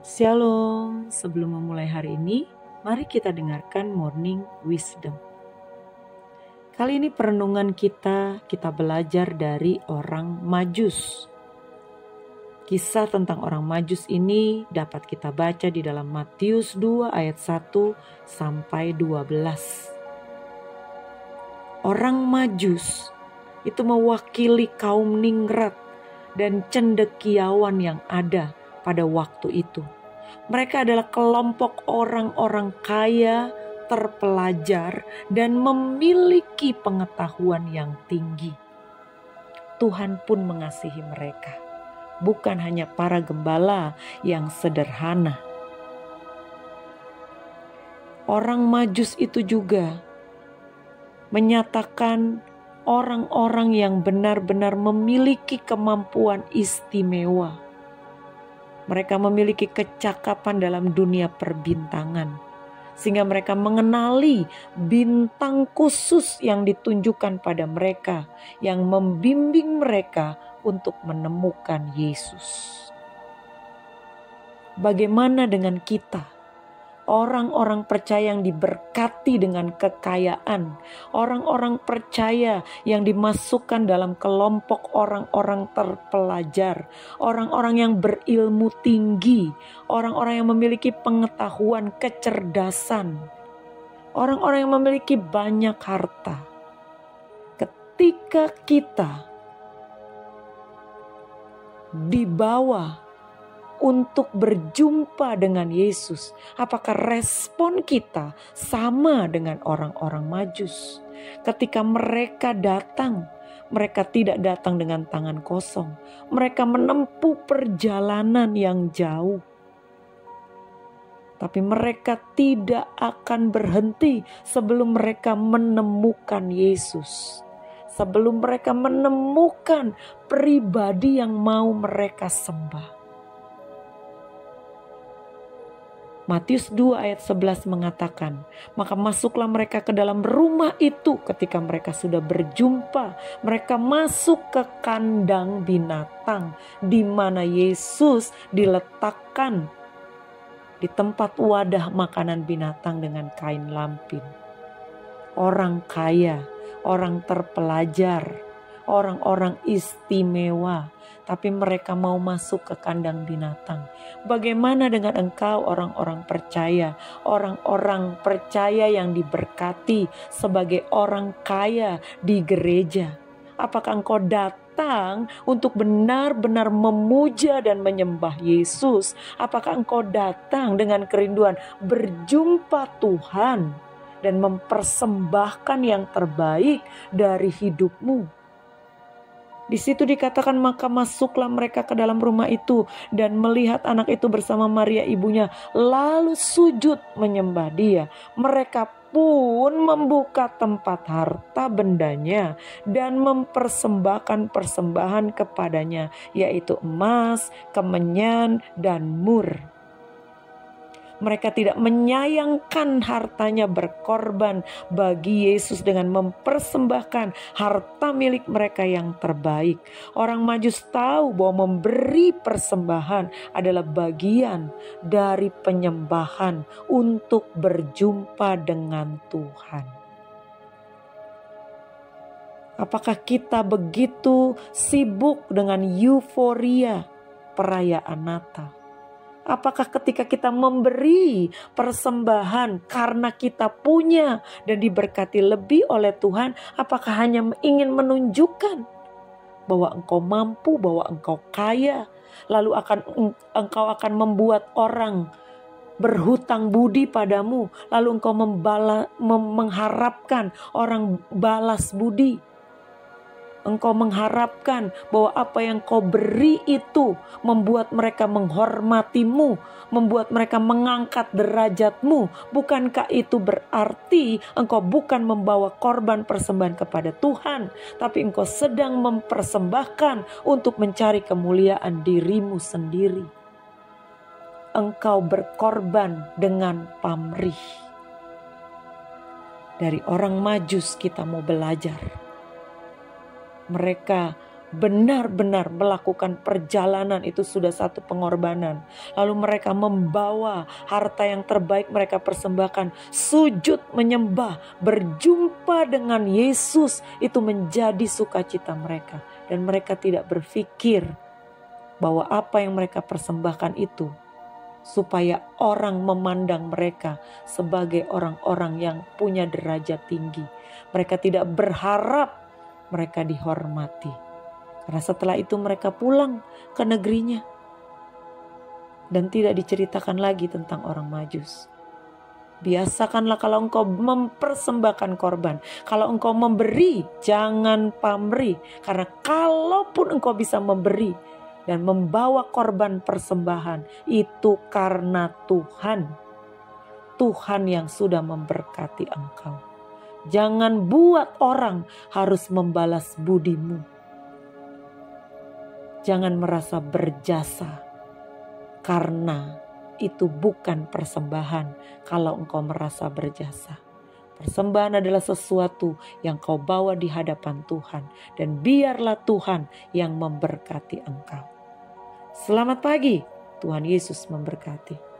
Shalom, sebelum memulai hari ini, mari kita dengarkan Morning Wisdom. Kali ini perenungan kita belajar dari orang Majus. Kisah tentang orang Majus ini dapat kita baca di dalam Matius 2 ayat 1 sampai 12. Orang Majus itu mewakili kaum ningrat dan cendekiawan yang ada pada waktu itu. Mereka adalah kelompok orang-orang kaya, terpelajar, dan memiliki pengetahuan yang tinggi. Tuhan pun mengasihi mereka, bukan hanya para gembala yang sederhana. Orang Majus itu juga menyatakan orang-orang yang benar-benar memiliki kemampuan istimewa. Mereka memiliki kecakapan dalam dunia perbintangan, sehingga mereka mengenali bintang khusus yang ditunjukkan pada mereka, yang membimbing mereka untuk menemukan Yesus. Bagaimana dengan kita? Orang-orang percaya yang diberkati dengan kekayaan, orang-orang percaya yang dimasukkan dalam kelompok orang-orang terpelajar, orang-orang yang berilmu tinggi, orang-orang yang memiliki pengetahuan, kecerdasan, orang-orang yang memiliki banyak harta. Ketika kita dibawa untuk berjumpa dengan Yesus, apakah respon kita sama dengan orang-orang Majus? Ketika mereka datang, mereka tidak datang dengan tangan kosong. Mereka menempuh perjalanan yang jauh. Tapi mereka tidak akan berhenti sebelum mereka menemukan Yesus. Sebelum mereka menemukan pribadi yang mau mereka sembah. Matius 2 ayat 11 mengatakan, maka masuklah mereka ke dalam rumah itu. Ketika mereka sudah berjumpa, mereka masuk ke kandang binatang di mana Yesus diletakkan di tempat wadah makanan binatang dengan kain lampin. Orang kaya, orang terpelajar, orang-orang istimewa, tapi mereka mau masuk ke kandang binatang. Bagaimana dengan engkau, orang-orang percaya? Orang-orang percaya yang diberkati sebagai orang kaya di gereja. Apakah engkau datang untuk benar-benar memuja dan menyembah Yesus? Apakah engkau datang dengan kerinduan berjumpa Tuhan dan mempersembahkan yang terbaik dari hidupmu? Di situ dikatakan, maka masuklah mereka ke dalam rumah itu dan melihat anak itu bersama Maria ibunya, lalu sujud menyembah dia. Mereka pun membuka tempat harta bendanya dan mempersembahkan persembahan kepadanya, yaitu emas, kemenyan, dan mur. Mereka tidak menyayangkan hartanya berkorban bagi Yesus dengan mempersembahkan harta milik mereka yang terbaik. Orang Majus tahu bahwa memberi persembahan adalah bagian dari penyembahan untuk berjumpa dengan Tuhan. Apakah kita begitu sibuk dengan euforia perayaan Natal? Apakah ketika kita memberi persembahan karena kita punya dan diberkati lebih oleh Tuhan, apakah hanya ingin menunjukkan bahwa engkau mampu, bahwa engkau kaya, lalu engkau akan membuat orang berhutang budi padamu, lalu engkau mengharapkan orang balas budi? Engkau mengharapkan bahwa apa yang kau beri itu membuat mereka menghormatimu, membuat mereka mengangkat derajatmu. Bukankah itu berarti engkau bukan membawa korban persembahan kepada Tuhan, tapi engkau sedang mempersembahkan untuk mencari kemuliaan dirimu sendiri? Engkau berkorban dengan pamrih. Dari orang Majus kita mau belajar. Mereka benar-benar melakukan perjalanan itu sudah satu pengorbanan. Lalu mereka membawa harta yang terbaik mereka persembahkan, sujud menyembah, berjumpa dengan Yesus, itu menjadi sukacita mereka. Dan mereka tidak berpikir bahwa apa yang mereka persembahkan itu supaya orang memandang mereka sebagai orang-orang yang punya derajat tinggi. Mereka tidak berharap mereka dihormati. Karena setelah itu mereka pulang ke negerinya. Dan tidak diceritakan lagi tentang orang Majus. Biasakanlah kalau engkau mempersembahkan korban. Kalau engkau memberi, jangan pamrih. Karena kalaupun engkau bisa memberi dan membawa korban persembahan, itu karena Tuhan. Tuhan yang sudah memberkati engkau. Jangan buat orang harus membalas budimu. Jangan merasa berjasa, karena itu bukan persembahan kalau engkau merasa berjasa. Persembahan adalah sesuatu yang kau bawa di hadapan Tuhan, dan biarlah Tuhan yang memberkati engkau. Selamat pagi, Tuhan Yesus memberkati.